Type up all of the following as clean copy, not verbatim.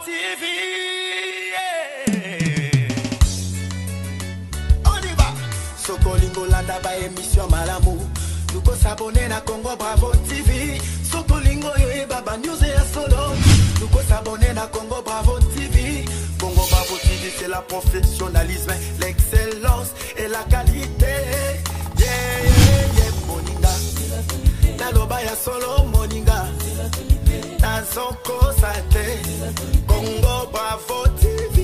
TV. On y va. Sokolingo landa ba émission Malamu. Nous ko s'abonner na Congo Bravo TV. Sokolingo yo baba news et solo. Nous ko s'abonner na Congo Bravo TV. Congo Bravo TV c'est la professionnalisme, l'excellence et la qualité. Yeah yeah yeah moninga. Taloba ya solo moninga. Dans Kosate, Congo Bravo TV.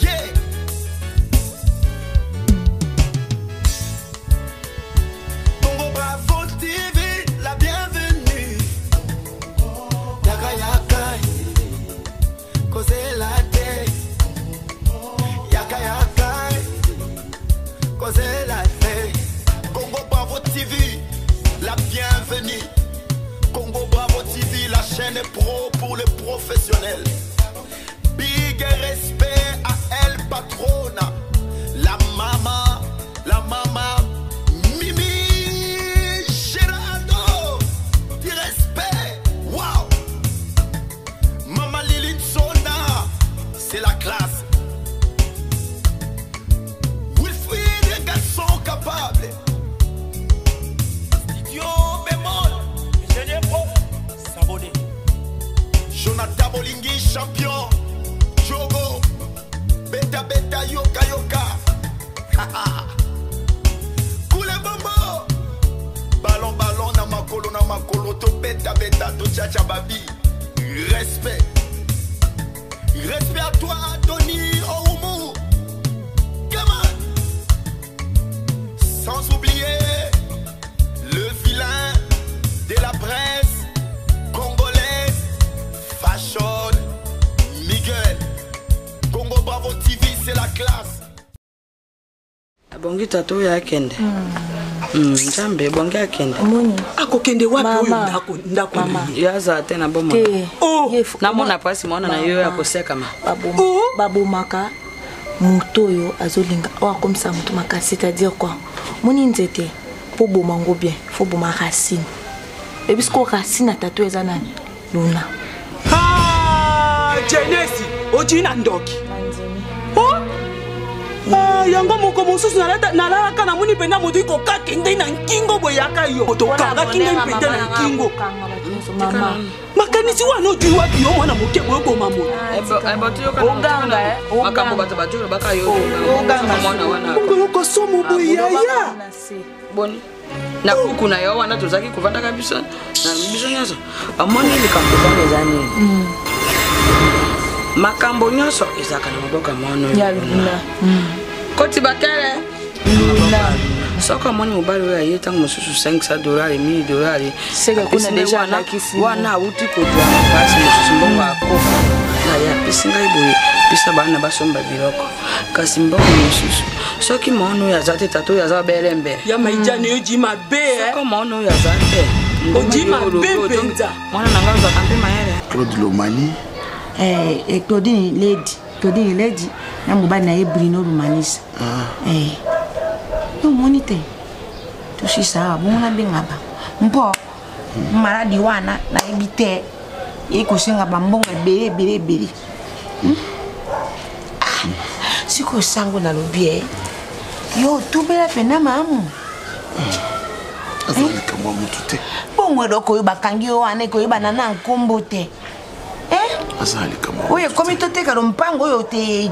Yeah. Congo Bravo TV, la bienvenue. Yaka yaka, cause la té. Yaka yaka, cause la té. Congo Bravo TV. La bienvenue. Congo Bravo TV, la chaîne pro pour les professionnels. Big respect à elle patrona. La mama Mimi Gerardo. Du respect. Wow. Maman Liline Sona. C'est la classe. Wilfried, un garçon capable. Jonathan Bolingi champion. Jogo beta beta yoka yoka. Koule bombo. Ballon na makolo to beta beta to tchacha babi. Respect. Respect à toi Tony Oumu. Come on. Sans oublier le vilain de la presse congolaise, Fashion Miguel. Congo Bravo TV, c'est la classe. Bongi tato ya kende. Njambe bongi ya kende. Moni. Ako kende wapi ndako ya za tena bomo. Oh, na mona pasi mona na yo ya koseka ma. Babu maka mutoyo azolinga wa comme ça muto maka, c'est-à-dire quoi? Moni nzete po bomango bien, faut boma racine. Et puisque racine à tato eza nani? Luna. Ah, Genesi, ojina ndoki. Oh? Ah, yango moko mosusu nalala kana muni pena moto iko kakende na nkingo boyaka yo. To kanga kinga mpete na nkingo. Mama. Makanisi wana odi wapi yo mwana moke boyo boma mo. Ebo tiyo kana Oganga makambo batabatu baka yo. Oganga mwana wana. Ngolo ko somo boya ya. Boni. Na kuku na yo wana tozaki kuvanda kabisa. Na biso nyaso. Amoni likambo bana zani. Makambo nyoso ezaka na maboka mono ya Luna. Koti bakere Luna. Soko moni mobali wa yeta mususu $500 $1000 Sega kuna deja na kisi wana uti ko twa basi mususu mbongo ako na ya pisinga iboye pisa bana basomba biloko kasi mbongo mususu soki mono ya zate tato ya za belembe Ya maijani yo jima be soko mono ya zate ojima be penza mwana nanga za kampe maere Claude Lomani. Claudine Lady na mobali na ye Bruno Rumanisa. No monite. To shi sa bona bengaba. Mpo maradi wana na ebite. Iko singa bambonga bere. Siko sango na lobie. Yo tubela pena mamu. Azali kama mutu te. Bongo doko yo bakangi yo ane ko yeba na nkombo te. Azali kama. Oye komi to teka rompango yo te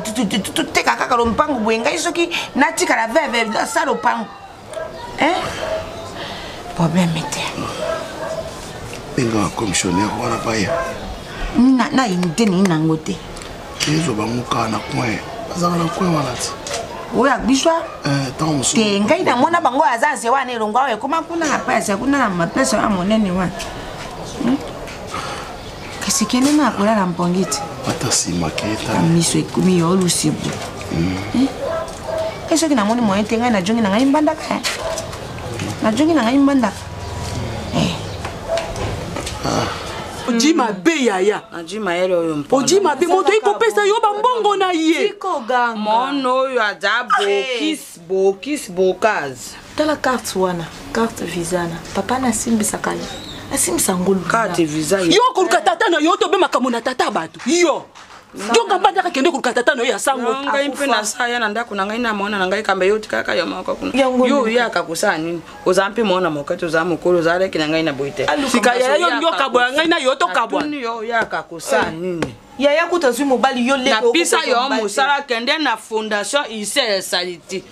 teka kaka rompango bwenga isoki natika la veve sa rompango. Problème te. Benga commissionnaire wana baya. Na imite ni nangote. Kezo bamuka na kwe. Azala na kwe wana ti. Oya biswa tant musu. te ngai na mona bango azanse wana elongwa we koma kuna na pesa kuna na mapesa ya monene wana. Kasi kene na kula na mpongiti. Atasi maketa. Miso ekumi yo lusibu. Eso kina moni moyo tenga na jongi na ngai mbanda ka. Na jongi na ngai mbanda. ojima be yaya ajima yele oyo mpo ojima be moto iko pesa yo bambongo na ye Tiko ganga. mono oyo adabo bokis bokaz Tala carte wana, carte visana. Papa na simbi sakali. asimisa ngolu kati visa yo koluka tata na yo tobe makambo na tata bato yo jonga mbanda kakende koluka tata na yo ya sango ngai mpe na saa ya na ndako na ngai na mwana na ngai kamba yo tikaka yo moko kuna yo yaka kusala nini oza mpe mwana moketo oza mokolo oza leki na ngai na boite sika ya yo ndio kabwa ngai na yo to kabwa yo yaka kusala nini yaya kuta zwi mobali yo leko na pisa yo mosala kende na fondation Isel Saliti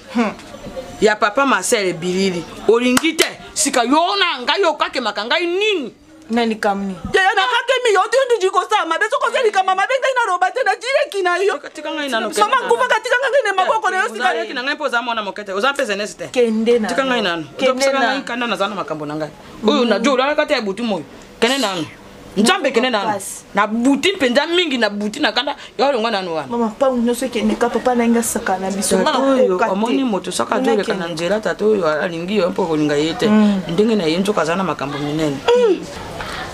ya papa Marcel Bilili olingi te sika yo na ngai yo kakemaka ngai nini nani kamni yaya na kakemi yo tundu jiko sa mabe soko seli kama mabe ngai na robate na jireki na yo tika ngai na no mama kufa katika ngai ne maboko na yo sika ngai na ngai poza mwana mokete oza pesa neste kende na tika ngai nano kende na ngai kana na zana makambo na ngai oyo na jo la kata ya butu moyo kene nano Njambe kene nano na buti penza mingi na buti na kanda yo longa nano wana mama pa nyoso kene ka papa na nga saka na biso na ko omoni moto saka dole kana njera tato yo alingi yo mpo kolinga yete ndenge na yenzo kazana makambo minene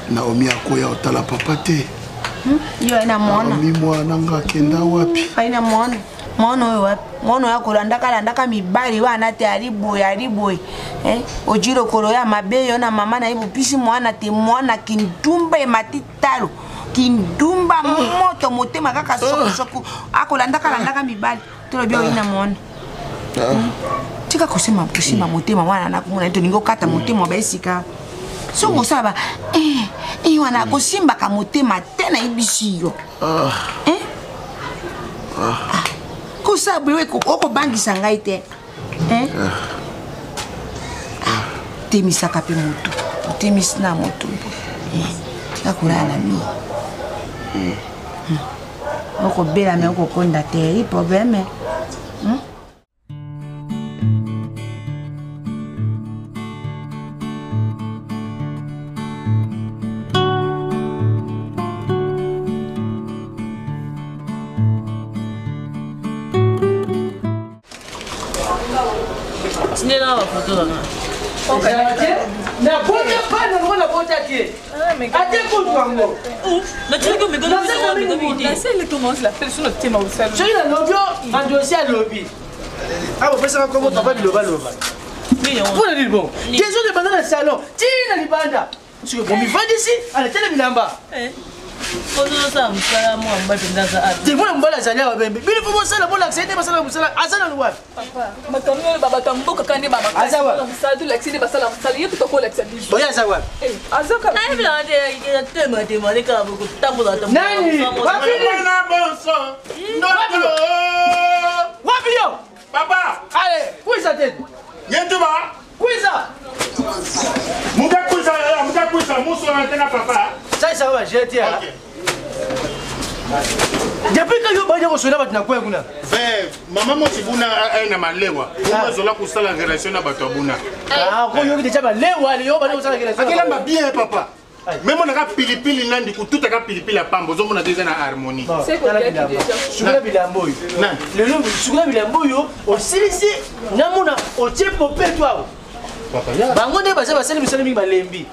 Naomi akoya otala papa te yo ina mwana mi mwana nga kenda wapi aina mwana mwana oyo wapi mwana ya kolanda mibali wana te aliboy ojiro kolo ya mabe yo na mama na ibu pisi mwana te mwana kindumba e matitalo kindumba moto motema kaka soko akolanda mibali tolo bio ina mwana tika kusema motema wana na kumuna to ningo kata motema ba esika songo saba wana kosimba ka motema te na ibisi yo kusabu we oko bangisa ngai te temisaka pe moto temisi na moto tika kulala na mi oko bela me oko konda te problème Sinela wa foto na. Okay. Na bota pana ngona bota tie. Ate ko twango. Na tiko me gona biso. Na c'est le commence la personne qui m'a aussi. Je na lobio andosia lobi. Abo pesa ko mo papa loba. Oui, on. Pour le bon. Question de banda na salon. Tina libanda. Sio bon mi vandi ici, ala tele bilamba. Foto sa msala mo amba pinda za ati. Te mona mbala zalia wa bembe. Bili fumo sala bona accès basala musala azana luwa. Papa, makamyo baba tamboka kandi baba. Azawa. Msala tu l'accès basala msala yetu to ko l'accès. Boya zawa. Azaka. Na bila de tema de ka buku tambula tambula. Nani? Wapi na bonso ndoto Wapi yo? papa Allez, kuisa tena. yentuba Kuisa. mukakuisa muso na tena papa Sasa wa jetia. Japika yo banya ko sola batina kwa kuna. mama mosibuna aina malewa umazola kusala relation na bato abuna Ko yo kiti chaba lewa yo banya ko sala kila. akela bien papa même on a pilipili nandi kututa ka pilipili pambo zo mona déjà na harmonie C'est quoi qui déjà? Sukula bilambo yo. Lelo sukula bilambo yo o silisi namuna o chepo petwa. papa ya Bango nde basali misala mingi balembi.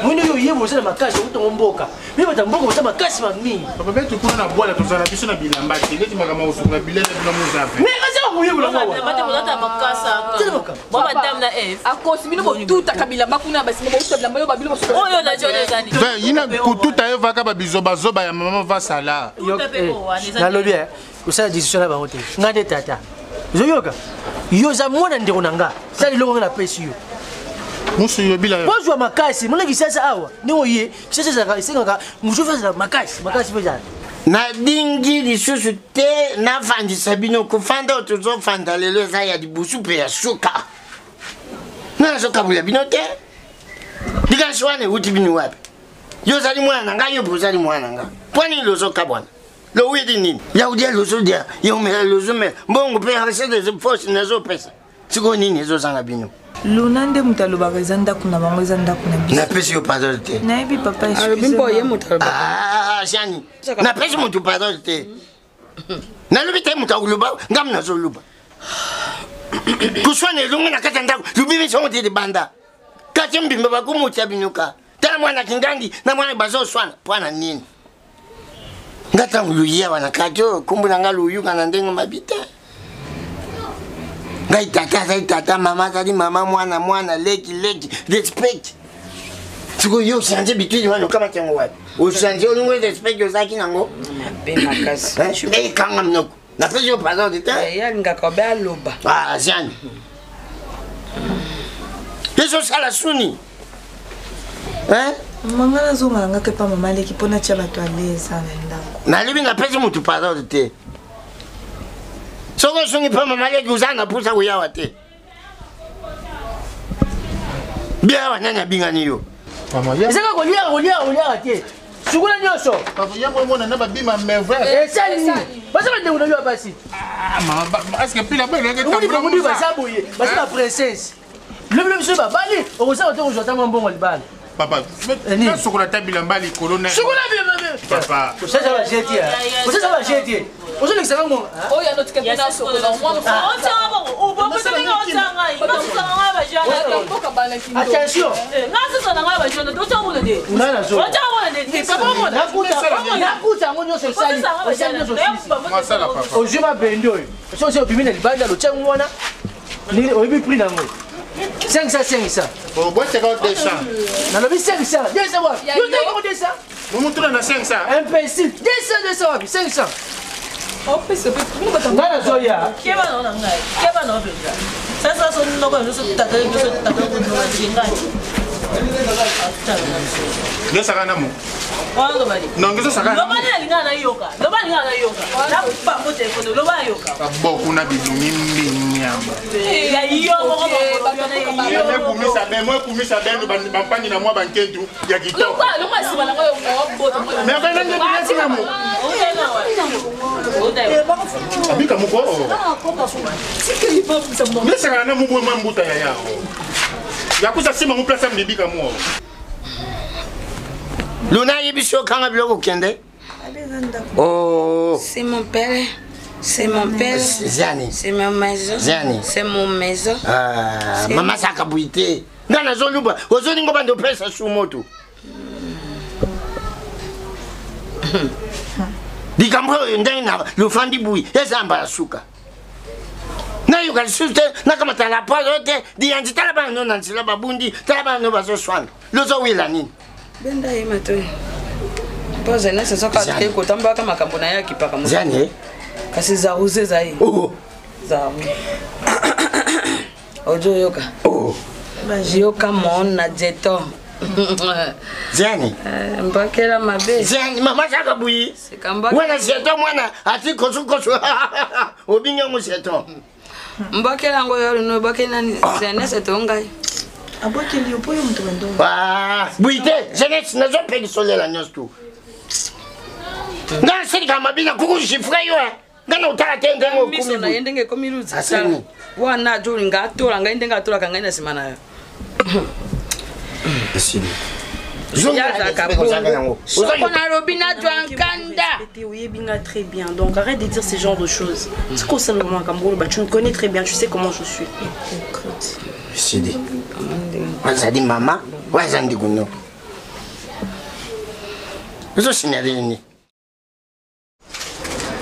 Mwino yo yebo sala makasi okutongo mboka. Mimi batamboka bata makasi mingi. papa betu kuna na bola tozala biso na bilamba ndeti makama usukula bilele bila muzafe Mais kasi ko yebo la mwa. Mate mulata makasa. Tele maka. Bo madame na F. Akosi bino bo tuta kabila makuna basi bo utabla mayo babilo bo. Oyo na jone zani. yina kututa yo vaka ba bizoba zoba ya mama vasala Nalobi kusala decision na bango te. Ngade tata. Zoyoka. Yo za mwana ndeko nanga. Sali longo na pesi yo. musu yo bila yo Pozwa makasi, mwana kisasa awa. Ni oye, kisasa za isenga mujofa za makasi pesa. na dingi lisusu te nafandisa bino kofanda otozofanda lelo eza ya libusu mpe ya suka nazokabula bino te likanisi wana euti bino wapi yo ozali mwana na ngai yo mpe ozali mwana na ngai mpo nini lozokabwana lowidi nini yakudia lozodia yaumela lozomela mbongo mpe recede force nazopesa sikoyo nini ezozanga bino luna nde moto alobaka eza ndako na bango eza ndako na biso napesi yo pardon te nayebi papa Bimbo ye muta. jani napesi motu pardon te nalobi te moto akoloba ngamu nazoloba kuswana elongo na kati ya ndako lobi bisongo te libanda kati ya mbimba bakumutya binoka tala mwana kingangi na mwana bazoswana mpwana nini nga ntango luyiawa na kati oyo kombo na nga luyuka na ndenge mabi te ngai tata azali tata mama azali mama mwana leki respect Siko yo chanje bitui wano kama chango wapi. Uchanje ulingo respect yo zaki nango. Ben makasi. Eh kanga mnoko. Na pesa yo pardon de temps. Ya ngaka ba loba. Ah jani. Yeso sala suni. Mangala zonga ngaka pa mama leki pona tia bato aleza na ndako. Na libi na pesa mutu pardon de te. Soko sungi pa mama leki uzana pusa kuyawa te. Bia wananya bingani yo. Mama ya. Ezaka kolia te. Sukula nyoso. Papa yango mona na ba bima merveille. Sali. Basa ba ndengo yo basi. Mama, est-ce que pila bele ke Mudi ba mudi ba saboye. Basa la princesse. Le monsieur ba bali, on sa te ojota mbongo libala. Papa, na sukula tabila mbali kolona. Sukula bien. Papa. Ça va jeter. Ça va jeter. Ozo le savon mo. Oh ya notre capitaine sukula. Attention. Nakuta ngo nyoso sali. Masala papa. Ojuma bendo. So se obimina libanda lo tshang mona. Ni obi prix nango. 500. Bon, boîte c'est 200. Na lobi 500. 200 wa. Yo te ko 200. Nous montrons na 500. Imbécile. 200 wa. 500. Oh, c'est pas tout. Ngana zoya. Keba no ngai. Keba no benda. Sasa so no ba so tata no jinga. Nge sakana mo. Wanga bali. Non, nge sakana. Lo bali alinga na yoka. Na ba mo telephone lo ba yoka. Bo kuna bilumi nyamba. Ya yo mo Moi kumisa beno bampani na mwa bankentu ya kitoko. Lo kwa si bana ko boto. Mais ben nge binasi na mo. Abika muko. Nge sakana mo mo mbuta ya yao. Yakuza sima mu place mbibika mo. Luna yibisho kanga biloko kende. Oh. C'est mon père. C'est mon père. Zani. C'est ma maison. Zani. C'est mon maison. Ah, mama saka buite. Ngana zoluba, ozolingo bando pesa sumoto. Dikambo ndena lufandi bui, ezamba suka. Na yuka sute na kama talapa yote, dianji talaba no nansila babundi, talaba no bazo swan. Lozo wila nini? Benda yema to. Poza na sasa ka te ko tamba kama kambona yaki paka mo. Zani. Kasi za uze za hii. Oh. Za. Ojo yoka. Oh. Yoka mona jeto. Zani. Mbakela mabe. Zani mama saka bui. Sikamba. Wana seto mwana ati kosu. Obinga mo seto. Mbakela ngo yoro no bakena zene seto ngai. Abokeli opoyo mtu wendo. Ah, buite, jeunesse nazo pegi solela nyostu. Nga siri kama bina kukushifra yo. Ngana utala tende ngo kumi. Miso na yende nge komiruza. Asani. Wana juri ngatora ngaende ngatora kangana simana yo. Asini. Oui, bien très bien. Donc arrête de dire ce genre de choses. C'est quoi ça, moi, Cameroun? Tu me connais très bien, tu sais comment je suis. Sidi. Wazadi mama, wazandi kuno. Eso sinadini.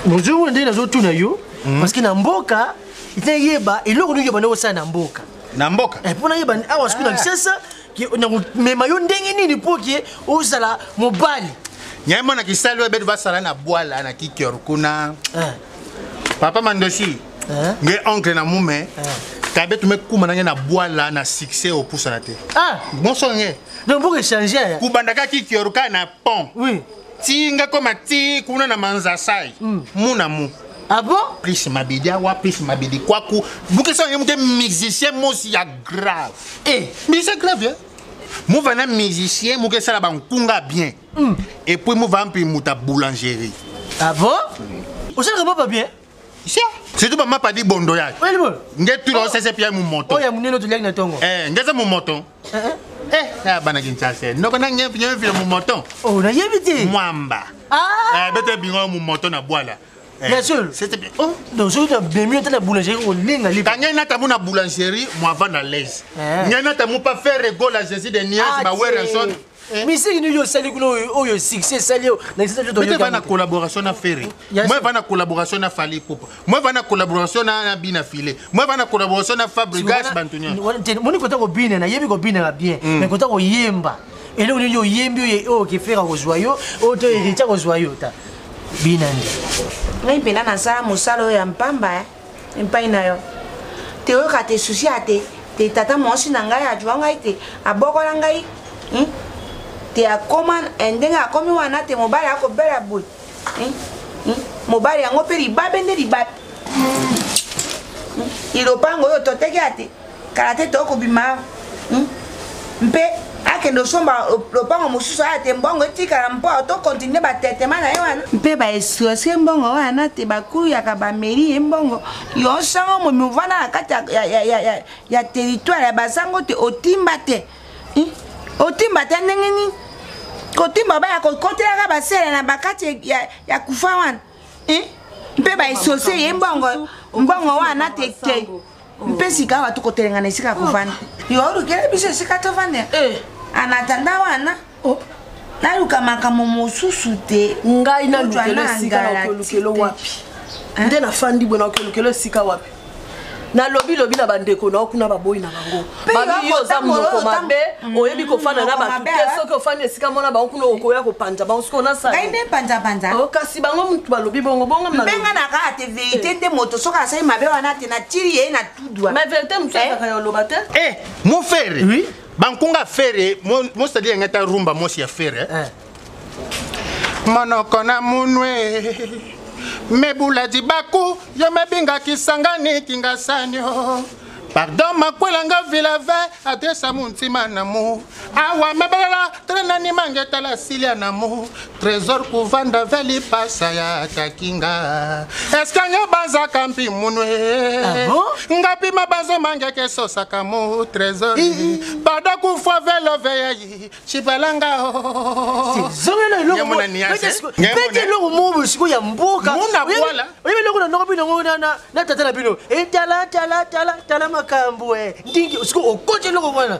Bonjour, on est dans autre yo parce que na mboka ite yeba eloko nyo yeba na osa na mboka. Na mboka. Pona yeba awa siku na kisasa ki na mema yo ndenge nini poki osala mobali. Nyama na kisalo bedu basala na bwala na kikior kuna. Papa Mandoshi. Nge oncle na mume. Kabe tu me kuma na bwala na succès au pousa na te. Bon songe. Donc pour échanger. Kubandaka kikior na pont. Oui. Tinga koma ti kuna na manza sai. Muna mu. Ah bon? Plus mabidi awa plus mabidi kwaku. Buke sa yemke musicien mo si ya grave. Mais c'est grave hein. Moi va na musicien mo ke sala ba nkunga bien. Et puis moi va mpi muta boulangerie. Ah bon? O sala pas bien? C'est tout pas pas dit bondo ya. Oui bon. Nge tu lo sese pia mu moto. Oh ya muneno to lek na tongo. Ngeza mu moto. Na bana kinchase. Noko na nge mu moto. Oh na yebiti. Mwamba. Bete bingo mu moto na bwala. Bien sûr. C'était bien. Oh, donc je vais mieux dans la boulangerie au linga libre. Quand na tamu na boulangerie, moi vendre à l'aise. Nyana tamu pas faire rigole à Jésus de Nias ba Werenson. Mais si nous yo sali kuno oyo succès sali na sisi to yo. Mais na collaboration na faire. Moi va na collaboration na Fali Popo. Moi va na collaboration na Bina Filé. Moi va na collaboration na Fabregas Bantunia. Moni kota ko bina na yebi ko bina bien. Mais kota ko yemba. Et là, on dit, yembi, oh, qui fait un joyau, oh, tu es un joyau, ta. Binandi. Ngai pena na sala mosalo ya mpamba mpai na yo. Te o ka te susi ate, te tata monsi na ngai ajwa ngai te abokola ngai. Te akoma ndenga akomi wana te mobali akobela boy. Mobali yango pe libabende libabe. Ilopango yo toteki ate. Karate toko bima. Mpe akendo somba lopango mosusu ate mbongo etikala mpo to continue batetema na ye wana mpe baestresse mbongo wana te bakulu yaka bameri ye mbongo yo sango momivana na kati ya territoire ya basango te otimba te ndenge nini kotimba baya kokotelaka basele na bakati ya kufa wana mpe baestresse ye mbongo wana te te mpe sika watu kotelengana esika kuvanda yo olukele biso esika tovanda anatanda wana naluka makambo mosusu te ngai nalukele esika na okolukelo wapi nde nafandi bwe na okolukelo esika wapi nalobi na bandeko na okuna baboyi na bango babi yo za monoko mabe oyebi kofanda na batu te soki ofandi esika mona bango kuna okoya kopanja bango soki onasala ngai nde panja kasi bango mutu balobi bongo mbenga na kaka te verité nde moto soki asali mabe wana te na tiri ye na tudwa mais verité mutu akaka ya oloba te mon frère oui bankunga fere mo c'est-à-dire ngata rumba mo si affaire monoko na munwe mebula dibaku yo mebinga kisangani kingasanyo pardon makwelanga vilave adresa muntima namu awa mebela trenani mangeta la silia namu trésor kuvanda veli pasa ya takinga eskanyo banza kampi munwe ngapi mabanzo mangeke sosa kamu trésor pardon kufwa velo veyi chipelanga zongela lo yamuna niase pete lo mo siko ya mboka muna bwala oyebi lo na bino na tata na bino tala makambo ndingi siko okoje lo mwana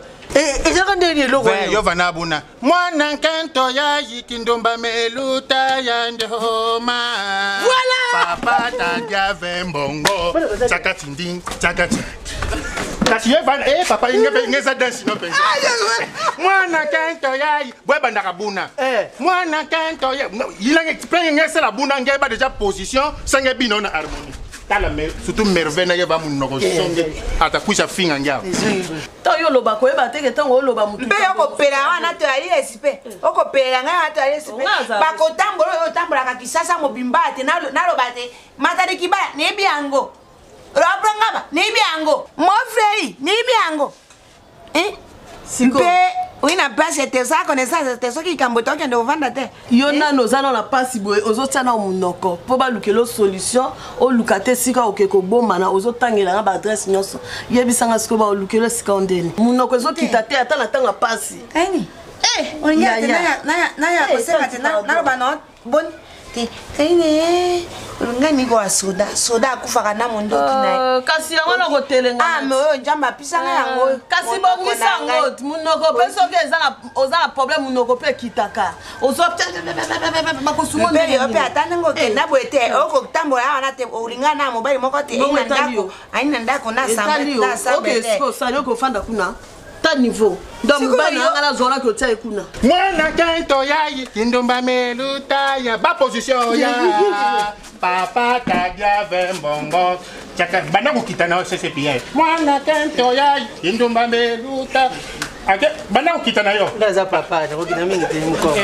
ezaka ndeni lo kwa yo vana buna mwana kento ya yikindomba meluta ya ndoma voilà papa tadia vembongo chakatinding chakati kasi ye vana papa ingeza dance no pensa mwana kento ya bweba ndakabuna mwana kento ya ilange prendre ngesa la buna ngeba déjà position sange bino na harmonie surtout merveille na va munoko songe atakusha finga ngao to yo loba ko eba teke tango yo loba mutu mpe yo kopela wana to ali esipe okopela ngai wana to ali esipe bakotambola yo tambola kisasa mobimba te naloba te matari kibaya nebi yango rabrangaba nebi yango mo frère nebi yango mpe wina place te sa connaissance te soki kambo to kende ovanda te yo nano zana na pasi boye ozotiana munoko po balukelo solution oluka te sika okeko bomana ozotangela na ba adresse nyonso yebisanga siko ba olukelo sika ondeni munoko ezokita te ata na tanga pasi kaini onya na kosenga te na ba no bon te kaini ngani go soda akufaka na mondoki na kasi yango na kotelenga me oyo njamba pisanga yango kasi bongisa ngo munoko pe soki oza na problème munoko pe kitaka ozo bakosumo ndenge yo pe atande ngo kenda boye te okotambola wana te olinga na mobali moko te aina ndako na sambe te ok sali okofanda kuna ta niveau donc bana ngala zona ko tsaye kuna mwana kento yayi kindomba meluta ya ba position ya papa tadia vembongo chaka bana kukitana CCPI mwana kento yayi kindomba meluta ake bana kukitana yo ndaza papa na kokina mingi te mko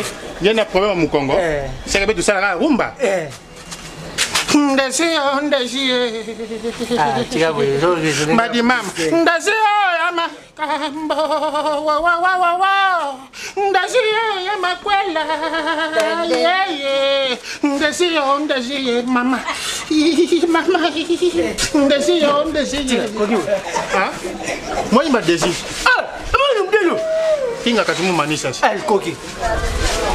yena problème mu Congo c'est que tout ça la rumba ndasiyo chiga boye zo madi mama ndasiyo ama kambo wa ndasiyo ya makwela yeye ndasiyo mama ndasiyo moi ma désir moi mdelo kinga katumu manisa koki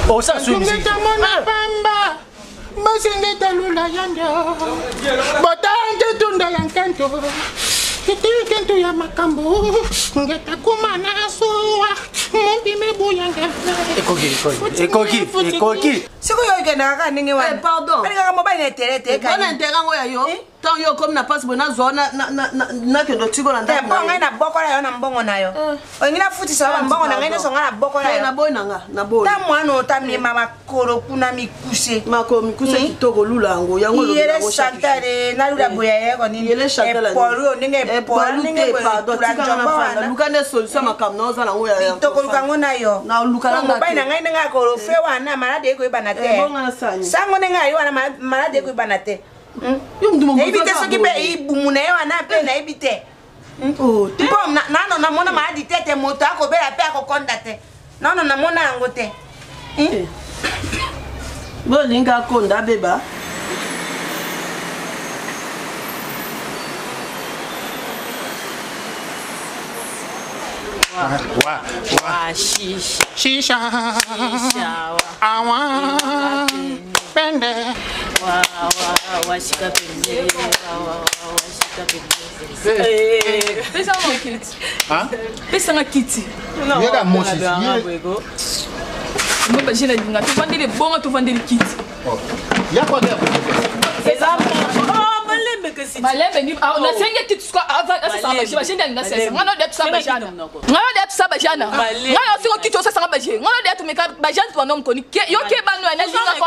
o sa su musique pamba Masingeta lula yando Botange tunda yankanto Kento ya makambo Ngeta kumana suwa Mumbi mebu yanga Ekoki Siko yo okendaka kaka ndenge wana pardon alingaka mobali na intérêt te wana intérêt ngo ya yo tant yo comme na passe bona zo na ke do tiko na ndako ngai na bokola yo na mbongo na yo olingi nafutisa yo mbongo na ngai nyonso ngai na bokola yo na boyi na nga na boyi ta mwana otamema makolo kuna mikuse mikuse kitoko lula yango yango yele chantale nalula boya yeko nini yele chantale epolu ndenge epolu ndenge pardon tika na fanda luka ne solution makam na oza nango ya kitoko luka ngo na yo na luka na mobali na ngai ndenge akolo fe wana malade ekoyebana te sango ndenge ayi wana malade ekoyebana te nayebi te soki mpe ibumu na ye wana mpe nayebi te mpo nano namona maladi te te moto akobela mpe akokonda te nano namona yango te bolinga akonda abeba Shisha. Awa. Pende. Washika pende. Pesa nga kiti. Hein? Pesa nga kiti. Yega mosi. Mbaba jina dinga tu vandele bonga tu vandele kiti. Ya kwa gaya. Malembe ni na senga kiti kwa asa ba shinda nga sesa. Ngano de tsaba jana. Ngano de tsaba jana. Ngano singo kiti osa sanga baje. Ngano de tu meka bajana tu nom koni. Yo ke banu na linga ko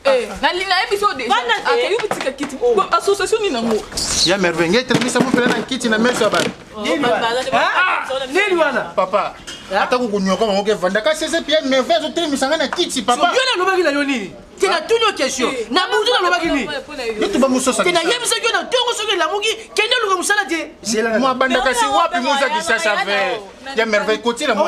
te. Na linga episode. Akeli butika kiti. Association ni nango. Ya merveille ngai termisa mo pela na kiti na meso ba. Nini wana? Papa. Ata kukunyoka ngoke vanda ka sese pia merveille zo termisa na kiti papa. Yo na lobaki na yo nini? Tina tuno question. Na butu na lobaki nini? Yotu ba musosa. Tina yebisa yo na tongo soki la muki kende luka musala te. Mo banda kasi wapi muza kisasa ve. Ya merveille koti la mo.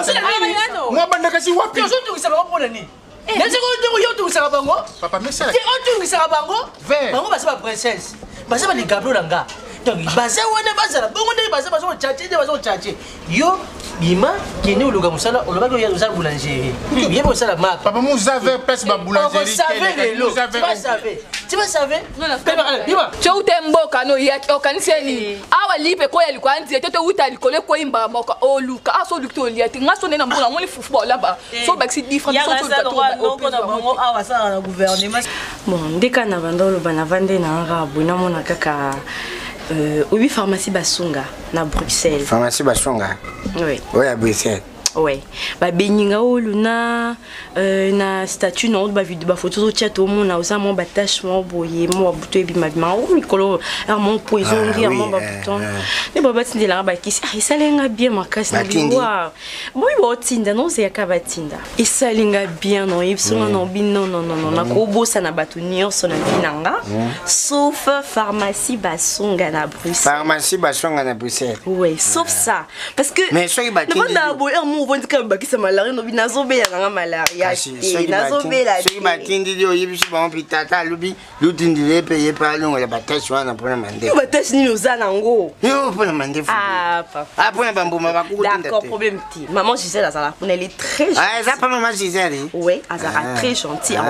Mo banda kasi wapi? Yo zotu kisaba ko pona ni. Nese ko tongo yo tu kisaba bango. Papa mesala. Ti o tu kisaba bango. Bango basa ba princesse. Basa ba ni gabro langa. Donc basa wana basa bongo ndé basa basa chache ndé basa chache. Yo bima kene uluka musala olobaki ya usala boulangerie. Yebo usala ma. Papa muza ve pes ba boulangerie. Tu vas savoir? Bima. Cho utemboka no ya okaniseni. Awa lipe ko yali kwanzi tete uta likole ko imba moka oluka aso lukto liati ngaso nena mbona ngoli fufu ba laba. So baxi different so to awa sa na gouvernement. Bon, ndeka na bandolo bana vande na ngabo na mona kaka oui, pharmacie Basunga, na Bruxelles. Pharmacie Basunga? Oui. Oui, à Bruxelles. Oui. Ba beninga luna na statut na ba vidéo ba photo chat au monde na osa mon attachement boye mo buto e bima bima o mikolo mon poison ngi mon ba buton. Ne ba batinde la ba kisi ça lenga bien makasi na biwa. Boy bo tinda non c'est ka batinda. Et ça lenga bien non ipsona non bin non na ko bossa na batu nyonso na binanga sauf pharmacie Basunga na Bruxelles. Pharmacie Basunga na Bruxelles. Oui, sauf ça parce que mais soki batinde. Vondi ka bakisa malaria no binazobela nga malaria te nazobela te soki batindi dio yebisi ba mpitata lubi lutindile pe yepa longo la batashi wana pona mande yo batashi ni oza nango yo pona mande fu papa pona bambuma bakukutinda te d'accord problème ti maman Gisèle azala pona elle est très gentille ça pas maman Gisèle oui azala très gentille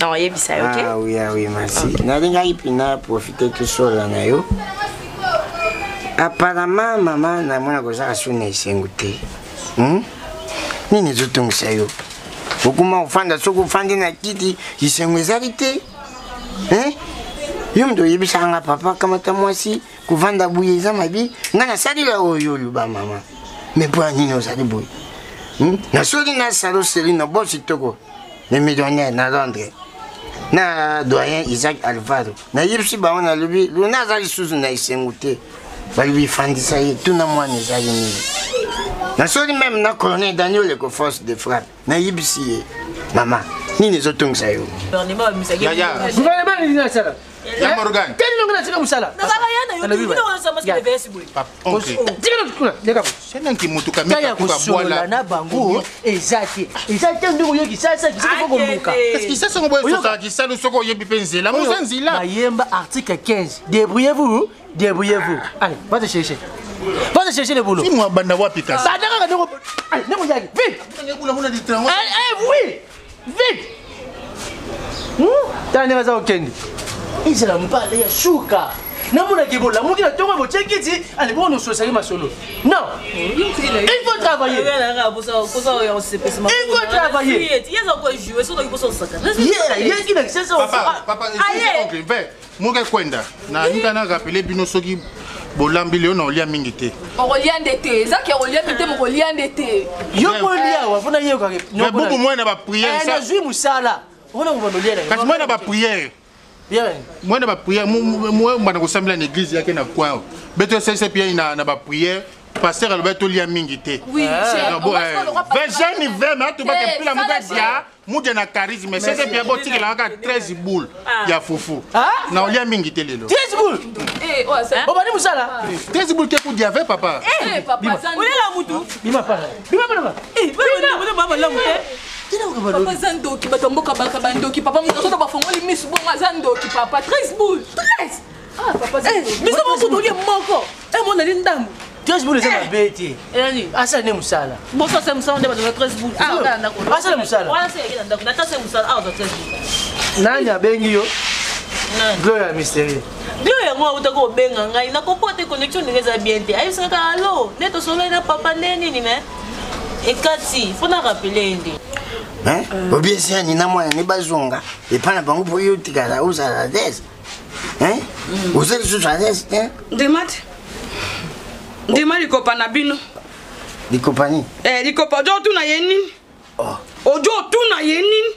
non yebisa OK oui merci nalinga ipina profiter tout seul na yo. Apparemment maman na mwana kozaka suna esengo te. Nini ezotongisa yo? Okuma ofanda soki ofandi na kiti isengo ezali te. Yo mto oyebisaka nga papa kamata mwasi kovanda boye eza mabi nga nasalila oyo oluba mama. Me mpo ya nini ozali boye? Nasoli na salo Céline na bosi toko le millionnaire na Londres. Na doyen Isaac Alvaro. Nayebisi bango nalobi luna azali lisusu na esengo te. Bali fandisa ye tout na moi ne zali ni na soli même na colonel Daniel ko force de frappe na yibisi ye mama ni ne zotongisa yo gouvernement ni na sala ya Morgan teni ngona tsika musala na kaka yana yo tuni ona sama skele vesi boy OK tikana kuna deka sena nkimutu kameka kuka bwala na bango ezaki ndugo yoki sasa kisiko komuka est-ce que ça songo boy soka kisalo soko yebi penzela muzanzila bayemba article 15 débrouillez-vous. Allez, va te chercher. Va te chercher le boulot. Dis-moi, banda wapi kasa. Badaka ka ndeko. Allez, ndeko yaki. Vite. Oui. Vite. Tane baza okende. Izela mpale ya shuka. namona ke bola moki na tongo bo tchekiti allez bon nous sosa ma solo non il faut travailler il faut travailler papa moke kwenda na ngana rappeler bino soki bolambi leo na olia mingi te olia ndete ezaki olia ndete mokolia ndete yo kolia wa fona yeko ke mais beaucoup moins na ba prière ça zui musala ona mvanolia na kasi moins na ba prière bien moins na ba prière moi bana ko sambela na église yake na coin beto c'est bien na ba prière pasteur alberto lia mingi te oui version ni vraiment tu vas te pila mudia mudia na charisme c'est bien bon tiki la 13 boules ya fufu na olia mingi te lelo 13 boules oh bani musala 13 boules ke ku diave papa papa on est là mutu bima pa bima la mutu papa zandoki batomboka baka bandoki papa mutu to bafongoli misu bonga zandoki papa 13 boules 13 papa zandoki biso mo kutolie moko mon ali ndambu 13 boules c'est ma bête asa ne musala bon ça c'est musala ndeba 13 boules asa ne musala wala c'est yenda ndako nata c'est musala 13 boules nani abengi yo gloria mystérieux gloria ngo utako benga ngai na kopote connexion ngeza bien te ayi saka allo neto solo na papa neni ni me ekati fona rappeler ndi obiesia ni na mwana ni bazonga epana bango po yo tikala usala des usali susala des ndemati ndima likopa na bino likopani likopa ojo tuna yenini ojo tuna yenini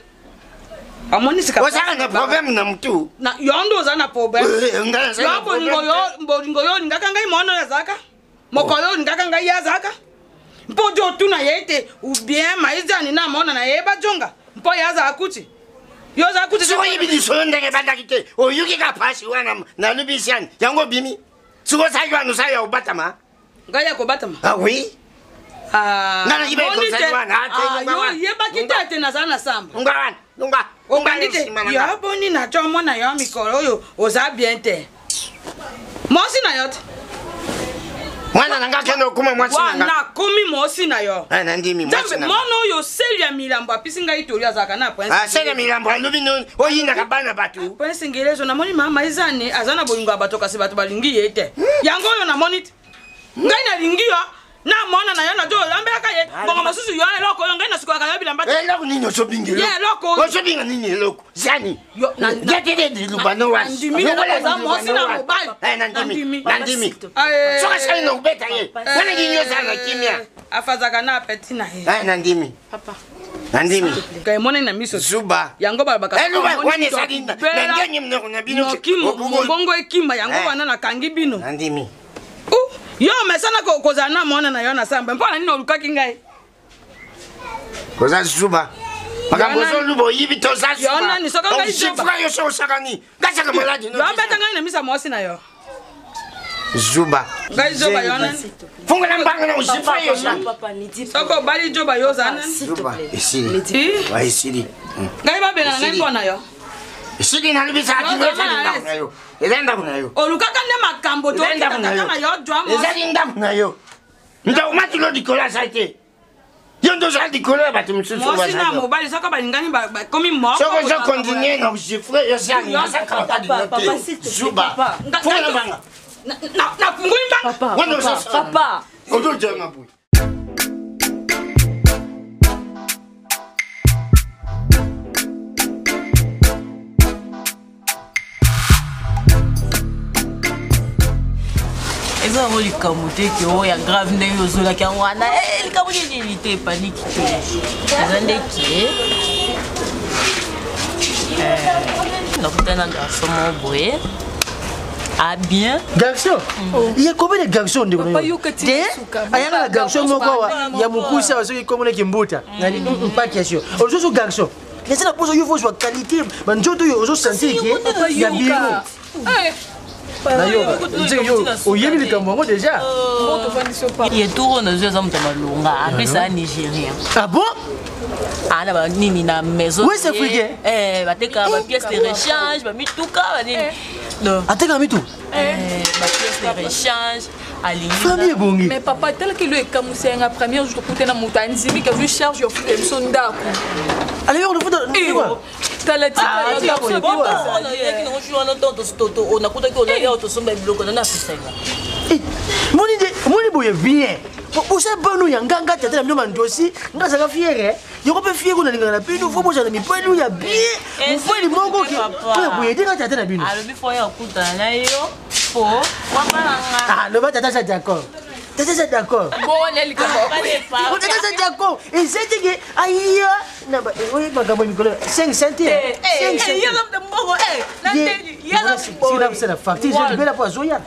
amoni sika wasaka na problem na mtu na yondo za na problem yako ngo yo ngaka ngai mono ya zaka moko yo ngaka ngai ya zaka mpo jo tuna yete ou bien maizani na mona na yeba jonga mpo ya za akuti yo za akuti so yibidi so ndenge bandakite o yuki ka pasi wana na lubisiani yango bimi suko saywa no saya obatama ngaya ko batama ah oui nana ibe ko saywa na yo yeba kitete na sana samba nunga okandite yo boni na chomo na yo mikoro yo oza bien te mosi na yo mwana nanga kendo kuma mwasi nanga wana kumi mosi na yo na ndimi mwasi nanga mono yo selia milambo apisinga itori azaka na prince selia milambo alubino oyinda kabana batu prince ngelezo na moni mama izani azana bolingo abatoka se batu balingi yete yango yo na monite ngai na lingi yo na mona na yo na jo ambeka ye bongo masusu yo eloko yo ngai na sikuwa kaya bila mbati eloko nini osobingelo ye eloko osobinga nini eloko zani yo na getede dilubano wa ndimi na za mosi na mobile nandimi soka sai no beta ye wana nginyo sana kimia afazaka na apeti na ye nandimi papa nandimi kai mona na miso zuba yango baka eluba wani sadinda ndenye mneko na bino bongo ekima yango wana na kangi bino nandimi yo mesana ko kozana mona na yo na samba mpona nini olukaki ngai koza zuba makambo zo lubo yibi to za zuba yo nani soka ngai zuba yo so sakani gasaka maladi no yo beta ngai na misa mosi na yo zuba ngai zoba yo nani funga na mbanga na usifa yo papa ni di soko bali joba yo zana zuba isiri wa isiri ngai babena ngai mpona yo isiri na lubisa akinweza na yo elenda kuna yo olukaka nde makambo to elenda kuna yo ezali kuna yo nda umati lo dikola sate yo ndo za dikola batu msusu wa mosi na mobali soko balingani ba komi moko soko zo continuer na usifre yo sani na saka ta dinote zuba funga banga na fungui mbanga papa odo jenga bu eza ngo likambo te ke oyo ya grave ndenge ozolaki yango wana likambo nini te paniki te eza ndeke nakutana na garçon moko boye ah bien garçon il y a combien de garçons de ayanga na garçon moko ya mukusa wasoki komona kimbuta ngani pas question ozo garçon laissez la pose yo faut soit qualité banjoto yo ozo sentir que ya biro oyebi likambo yango déjà ye tour na eza moto malonga apesa nigérien ah bon ana ba nini na maison oui c'est africain bateka ba pièce de rechange ba mituka ba nini ateka mitu ba pièce de rechange famille bongi. Mais papa, tel que lui est comme c'est un premier jour pour tenir mon temps, il que je charge au foot son d'accord. Allez, on le fout dans t'as la petite on a coupé qu'on a eu autosombe bloqué on a fait ça. Mon idée bien. Pour ça, bon, nous y a un gars qui a été amené dans dossier. Nous avons fier. Il y a pas fier qu'on a dit la peine. Nous faut poser mais pas nous y a bien. Nous faut les mots qui. Pour aider quand tu as été amené. Ah le bifo ya kuta na yo. Po. Ah le bas t'as ça d'accord. T'as ça d'accord. Bon on est on t'as ça d'accord. Et c'est que aïe. Na ba oui ba gabo Nicolas 5 centimes. 5 centimes. Il y a l'homme de mort la tête. Il y a l'homme. C'est la facture, je vais la poisson ya.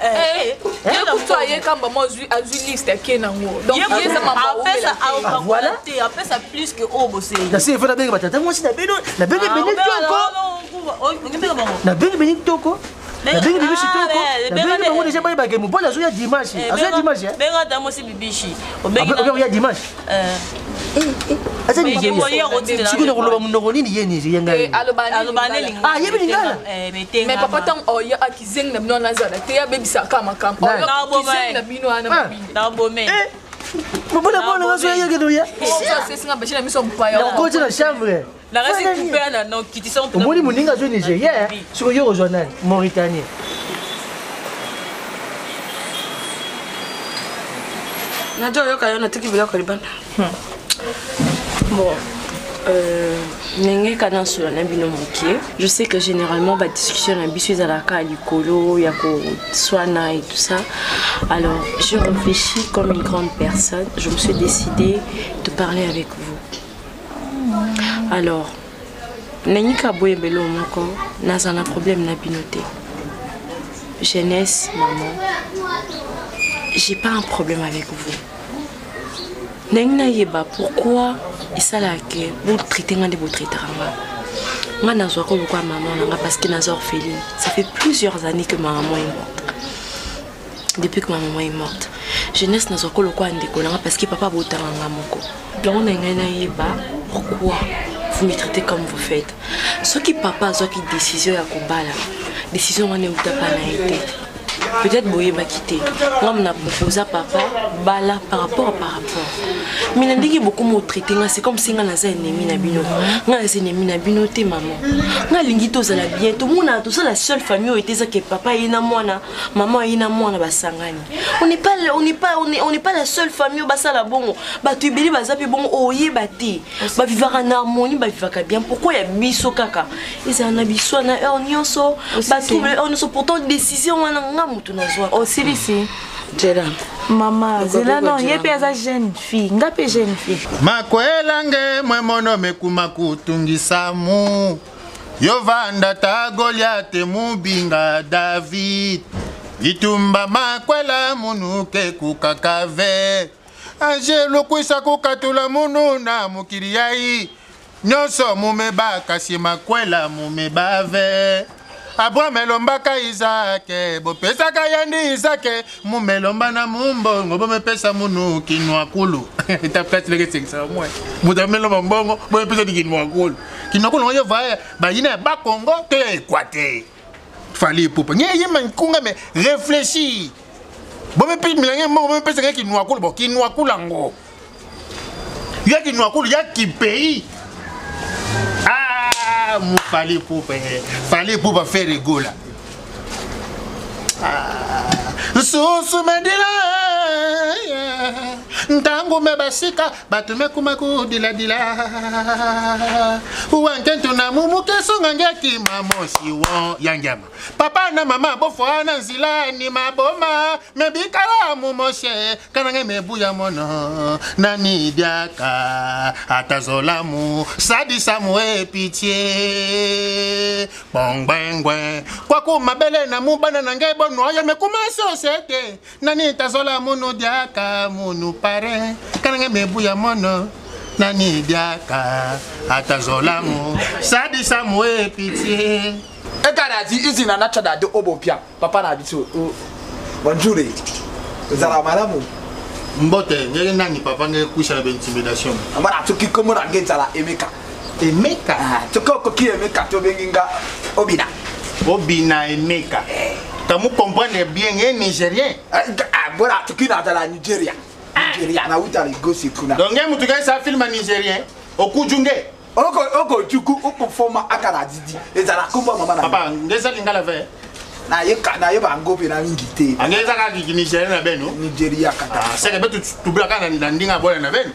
Écoute toi hier quand maman a vu liste qui na ngo. Donc hier ça maman. Voilà. Après ça plus que au bossé. La c'est faut la benga batata moi c'est la benga toko. Na benga toko. La benga bibishi toko. La benga bango déjà ba game bon la zo ya dimanche. Azo ya dimanche. Benga ta mo si bibishi. O benga ya dimanche. Asa ni je moya rotine. Siku na kuloba munoko nini yeni yenga. Alobane linga. Ah yebi lingala. Mais papa tant o ya akizeng na mino na zala te ya baby sa kama kama. Na akizeng na mino ana mabini. Na bomé. Mbona bona ngaso ya yeke doya. Ça c'est singa bashina miso mpaya. Na ko na chambre. La reste coupé na no kitison. Omoni muninga zo Nigeria. Sur yo journal Mauritanie. Najo yo kayo na tiki bila ko libanda. Bon, je sais que généralement la discussion est suis à la calicolo, il y a Swana et tout ça. Alors je réfléchis comme une grande personne. Je me suis décidée de parler avec vous. Alors, Nenika boye belo moko, n'a un problème na binoté. Jeunesse, maman, j'ai pas un problème avec vous. Nengna yeba pourquoi et ça là que vous traitez de vous traiter moi nazo ko quoi maman nanga parce que nazo orpheline. Ça fait plusieurs années que ma maman est morte. Depuis que ma maman est morte, jeunesse nazo ko quoi ndeko nanga parce que papa botanga moko. Donc nengna yeba pourquoi vous me traitez comme vous faites. Ce qui papa zo qui décision ya kobala. Décision on est ou pas na été. Peut-être boye va quitter. Moi on a proposé à papa bala par rapport. Mais n'indiki beaucoup mo traiter c'est comme si on a un ennemi na bino. On a un ennemi na bino te maman. On a lingito za la bien tout monde tout ça la seule famille où était ça que papa ina mwana, maman ina mwana basangani. On n'est pas la seule famille où basa la bongo. Ba tu beli baza pe bongo oye bati. Ba vivre en harmonie, ba vivre bien. Pourquoi ya biso kaka? Et ça na biso na nyonso. Ba trouver on se pourtant décision wana ngamu tunazwa. Aussi ici. Jela. Maman, Zela non, il y a pas jeune fille, ngape jeune fille. Makwelange mwemono mekuma kutungisamu. Yovanda ta Goliath mubinga David. Itumba makwela munuke kukakave. Angelo kwisa kukatula munu na mukiriai. Nyoso mumeba kasi makwela mumebave. Abramelomba Isake, bopesa kayandi Isake, mumelomba na mumbongo, bomepesa munu kinwa kulu. Ita place leke seksa moi. Mudamelomba mbongo, bomepesa di kinwa kulu. Kinwa kulu ngoyo vaya, ba yina ba Congo te kwate. Fali pupa. Nye yema nkunga me réfléchir. Bomepesa milange mbongo, bomepesa kinwa kulu, bo kinwa kulu ngo. Ya kinwa kulu ya ki pays. Fallait pour faire rigolo. Susu medila ntango mebasika batume kumaku dila uwankentu na mumu kesonga ngeki mamosi won yangyama papa na mama bofo na nzila ni maboma mebikala mumoshe kanange mebuya mono nani diaka atazolamu sadi samwe pitié bongbengwe kwa kumabele na mubana nange bono ya mekuma société nani tazola mono diaka mono pare kanange mebuya mono nani diaka atazolamu sadi samwe pitié Ekarazi izi na nachada de obopia papa na biso bonjour zara malamu mbote ngeke nani papa ngeke kusha be intimidation amara tuki komo range zara emeka toko ki emeka to benginga obina emeka. Kamu comprendre bien un Nigérien. Voilà, tu qui dans la Nigeria. Nigeria, na uta les gossi kuna. Donc ngé mutu ka film nigérien okujunge. Oko tuku oko forma akara didi. Ezala kumba mama na. Papa, ngeza lingala ve. Na ye bangope na ngite. Angeza ka ki Nigeria na beno. Nigeria kata. Seke betu tubla kana na ndinga bola na beno.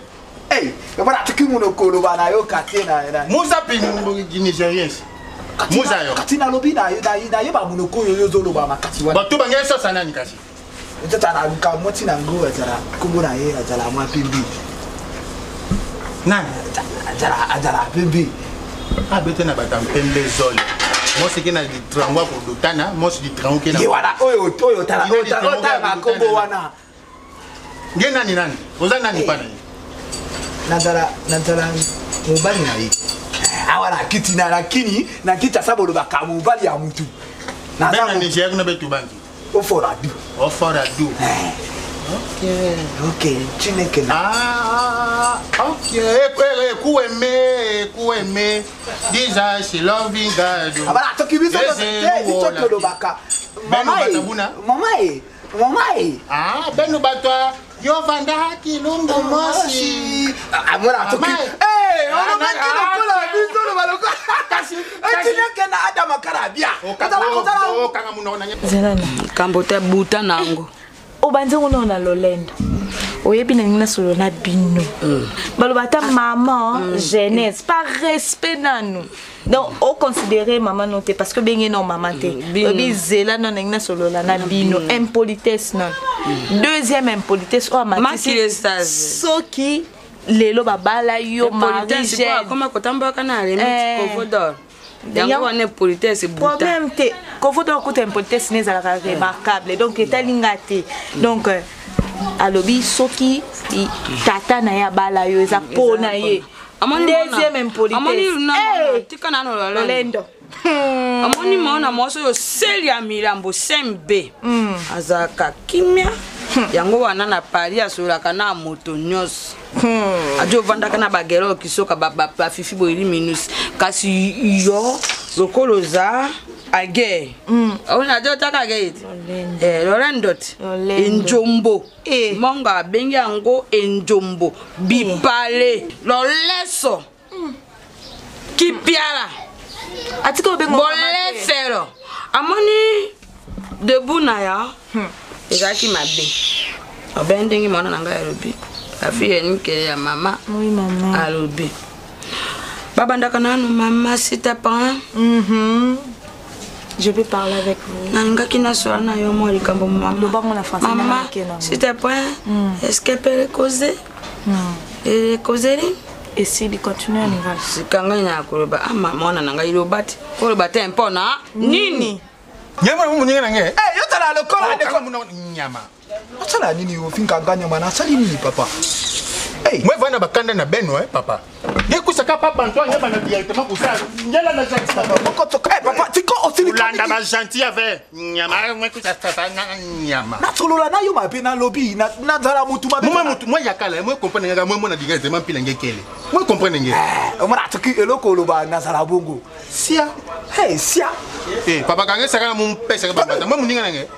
Eh, voilà, tu qui muno kolo bana yo katena na. Musa pin Nigérien. Musa yo. Katina lobi na ye ba muno ko yo zolo ba makati wana. Bato bange so sana ni kasi. Tata na ka moti na ngo azara kumuna ye azara mwa pimbi. Na azara pimbi. Abete na batampembe zole. Moi c'est que na di trangwa pour dotana, moi c'est di trango ke na. Ye wana oyo tala kombo wana. Ngena ni nani? Oza nani pana? Nazara mubali na ye. Awana kiti na lakini na kita sabolo bakamubali ya mtu. Nazara ni je kuna betu banki. Oforadu. Oforadu. Ok, Chineke na. Ok. Kueme. Déjà c'est loving God. Abala tokibiso to lo baka. Mama e. Ah, beno batwa. Yo vanda kilungu mosi. Amora toki. Eh, ono makino kola biso lo baloko. Chineke na Adama Karabia. O kanga munona. Zelana. Kambote buta nango. Obanze ngono na Lolendo. Oyebi na ngina solo na bino. Balobata maman jeunesse, pas respect na nous. Donc on considérer maman noté parce que bien non maman té. Obi zela non ngina solo na bino, impolitesse non. Deuxième impolitesse o matisi. Soki lelo babala yo mari jeune. Comment kotamba kana limite kovodor. Yango wana politesse buta. Problème té. Kovodor ko impolitesse n'est la remarquable. Donc etalinga té. Donc alobi soki tata na ya bala yo eza pona ye. Deuxième impolitesse. Tika na Lolendo. Amoni mona moso yo seli ya milambo sembe. Azaka kimia. Yango wana na pari asolaka na moto nyos. Ajo vanda kana bagero kisoka ba fifi boili minus. Kasi yo lokoloza age. Ona jo taka gate. Lolendo. Enjombo. Monga bengi yango enjombo. Bipale. Loleso. Kipiara. Atiko bengo bolefero. Amoni debu na ya. Ezaki mabe. Obendengi mona nanga ya robi. Afie nike ya mama. Oui maman. Alobi. Baba ndaka nanu mama s'il te plaît. Je peux parler avec vous. Nanga kina soa na yo mo likambo mama. Maman, s'il te plaît. Est-ce qu'elle peut causer? Et causer? Et s'il continue à niveau. Sikanga ina koloba ama mona nanga ilobati. Koloba tempo na nini? Nyama munyinga nange. Yo tala lokola de comme nyama. Atala nini ufinga ganya mana sali nini papa? Hey, moi vana bakanda na beno papa. Deko saka papa Antoine nyama na directement pour ça. Nyala na gentil papa. Mokoto papa tiko osili landa ba gentil avec nyama moi kusa sasa nyama. Na tolola na yo mabe na lobby na nzala mutu mabe. Moi yakala moi comprendre nga moi na directement pila ngekele. Moi comprendre nge. Omara tiki eloko loba na zala bongo. Sia. Hey, sia. Papa kange saka mon pesa ba bata. Moi muninga nange.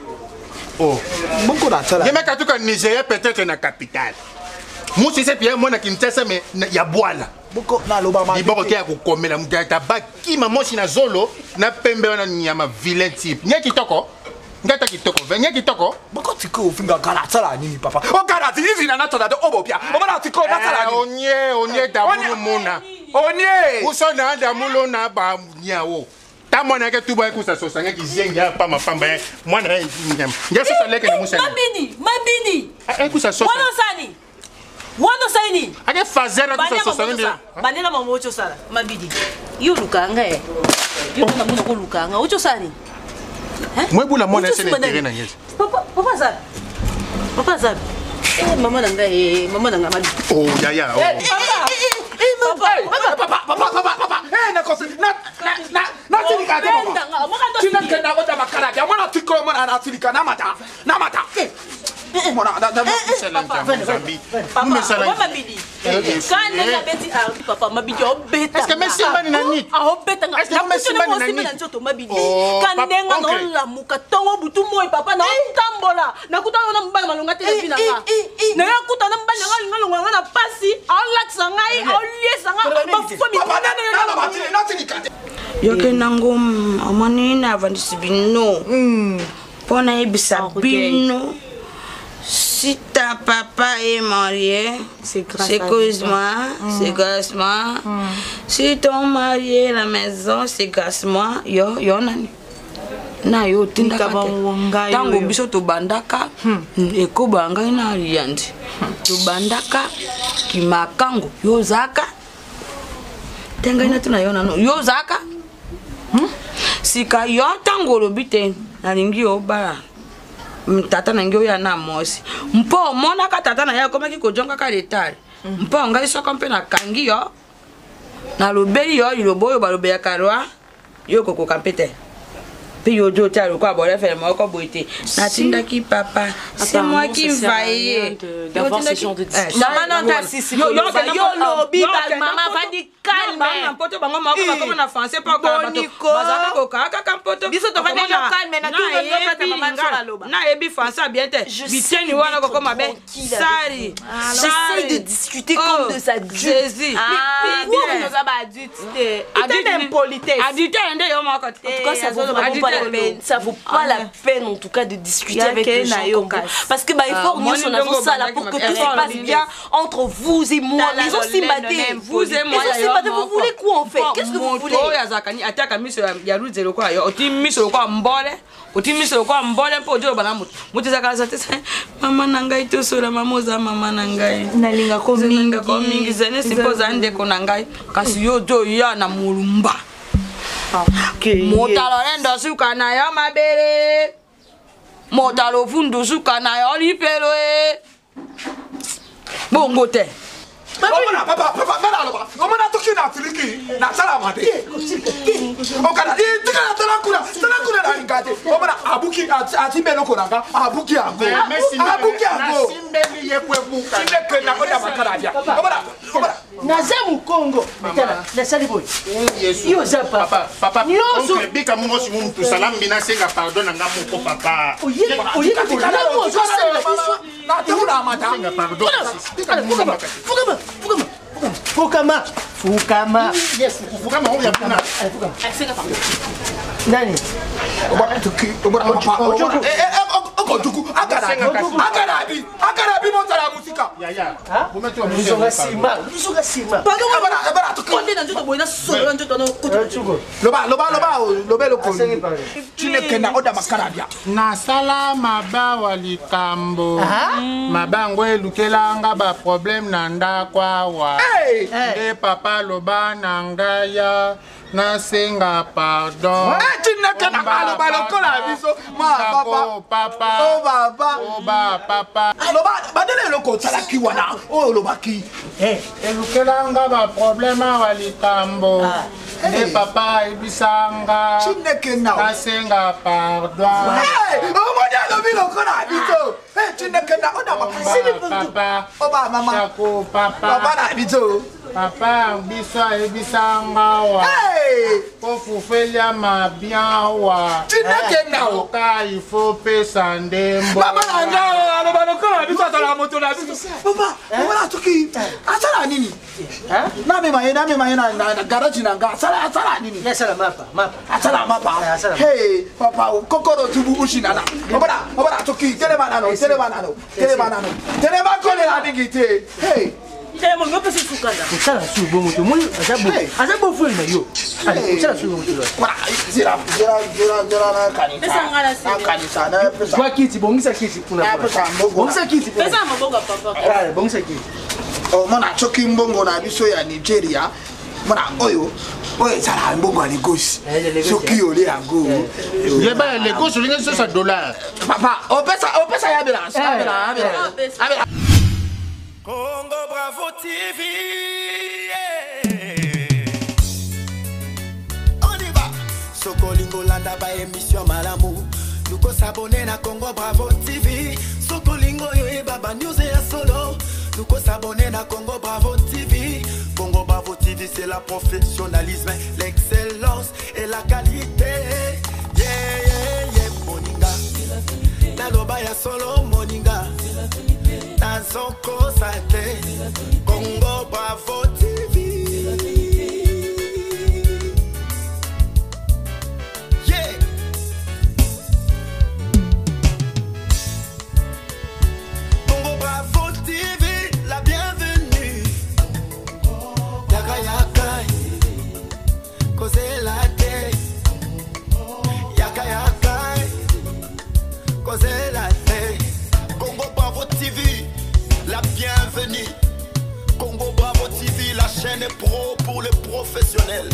Oh. Bongo na tala. Yema katuka Nigeria peut-être na capitale. Musi se pia mona Kinshasa me ya bwala. Boko na loba ma. Iboko kia kukomela mutata baki mamoshi na zolo na pembe wana nyama vilain type. Nya kitoko. Ngata kitoko. Nya kitoko. Boko tiko ufinga kala tsala nini papa. O kala tizi na natoda de obopia. O mana tiko na tsala nini. Onye damulu muna. Onye. Uso na damulo na ba nyawo. Ta mwana ke tuba ku sa sosanga ki zenga pa mapamba mwana nyama. Nja so leke na musa. Mabini. Ku sa sosa. Wana sani. Wano saini. Ake fazera ku sa sosanga. Banena mama ocho sala. Mabidi. Yo lukanga Yo na muna ko lukanga. Ocho sani. Mwebula mwana sene tere na ngezi. Papa Zab. Papa Zab. Mama nanga mabidi. Oh ya. Papa. Na kosi na tilika de mama. Tina kenda ko dama kala. Ya mwana tiko mwana na tilika na mata. Mwana da Mozambique. Papa, mabidi. Quand nenga beti arti papa mabidi obeta. Est-ce que merci bani nani? Obeta nga. Est-ce que merci bani nani? Nzoto mabidi. Quand nenga no la muka tongo butu moi papa na tambola. Na kutana na mbala malonga te bina nga. Na ya kutana mbala nga ngalonga na pasi. Alaxa ngai aliesa nga ba fomi. Papa nana batile nati nikate. Yoke nango amani na vandisi bino. Pona ebisa bino. Si ta papa est marié, c'est cause-moi, c'est grâce-moi. Si ton mari est à la maison, c'est grâce-moi. Yo nani. Na yo tinda kate. Tango biso to bandaka, eko banga ina riandi. To bandaka, kimakango, yo zaka. Tenga ina tuna yo nano, yo zaka. Sika yo tango lobite, na lingi yo bara. Tata na ngio ya na mosi mpo mona ka tata na ya komaki kojonga ka letari mpo ngai soko mpe na kangi yo na lobeli yo liloboyo balobe ya karwa yo koko kampete pe yo jo talo kwa bole faire moko boité na tindaki papa c'est moi qui vaille d'avoir ce genre de discussion maman ta sisi yo lobi maman vandi calme na poto bango moko bakoma na français pa kwa bato bazaka kokaka kampoto biso to vandi calme na tout le kata maman sala loba na ebi français bien te biteni wana kokoma be sali j'essaie de discuter comme de adulte Jésus nous avons adulte adulte impolitesse adulte ende yo moko en tout cas ça vaut pas la peine en tout cas de discuter avec les gens comme ça parce que il faut nous on a ça là pour que tout se passe bien entre vous et moi ils ont sympathie vous et moi vous voulez quoi en fait qu'est-ce que vous voulez ya zakani ataka miso ya ruzelo kwa yo oti miso kwa mbole oti miso kwa mbole po jo bana mutu zakala sate mama nangai to sura mamoza mama nangai nalinga ko mingi zene simpoza ndeko nangai kasi yo do ya na mulumba motalo rendo suka na yo mabere motalo fundu suka na yo lipelo bongo te papa ngomona toki na Afriki na sala mate okala tika tala kuna na ngate ngomona abuki atibelo konanga abuki ago simbeli yepwebuka chindeke na oda makarabia ngomona naza mukongo na sali boy yo za papa oncle bika mungo si muntu salam bina senga pardon nga moko papa oye na tula mata senga pardon Fukama yes fukama on ya buna nani ogojuku agarabi motala musika ya bumetu muzonga sima pardon abara to konde na njoto boina solo njoto no chugo lobelo ko chinekenda oda makarabia na sala mabawa likambo mabango elukelanga ba problème na ndakwa wa de papa loba na ngaya na senga pardon chinekenda aloba lokola biso papa loba badele loko talaki wana lobaki elukelanga ba problème wa likambo de papa ebisanga chinekenda na senga pardon omodia lobi lokola biso chinekenda oda makasini papa mama chako papa na biso papa biso ebisanga wa kofufelia mabia wa chinekenda oka il faut pesa ndembo mama nanga aloba lokola biso atala moto na biso papa wala toki atala nini na mema yena na garage nanga atala nini yasala mapa atala mapa hey papa kokoro tubu ushinana obara toki telema kole la digite hey tellement nga pesi fukanda sala su bo moto moni azabo fulu na yo sala su bo moto wala zira na kanisa na pesa kwa kiti bongisa kiti kuna bongisa kiti pesa mabonga papa bongisa kiti mona choki mbongo na biso ya Nigeria mona oyo sala mbongo ya Lagos choki ole yango yeba Lagos linga $60 papa opesa ya bila Congo Bravo TV. On y va. Sokolingo landa ba émission malamu. Nous ko s'abonner na Congo Bravo TV. Sokolingo yo e baba news et solo. nous qu'on s'abonner à Congo Bravo TV. Congo Bravo TV, c'est la professionnalisme, l'excellence et la qualité. Yeah, yeah, yeah, moninga. Naloba ya solo moninga. Nazo kosate. Congo Bravo TV. Yeah. Congo Bravo TV, la bienvenue. Yaka yaka, cause la te. Yaka yaka, cause la te. Congo Bravo TV, la bienvenue. Congo Bravo TV, la chaîne pro pour les professionnels.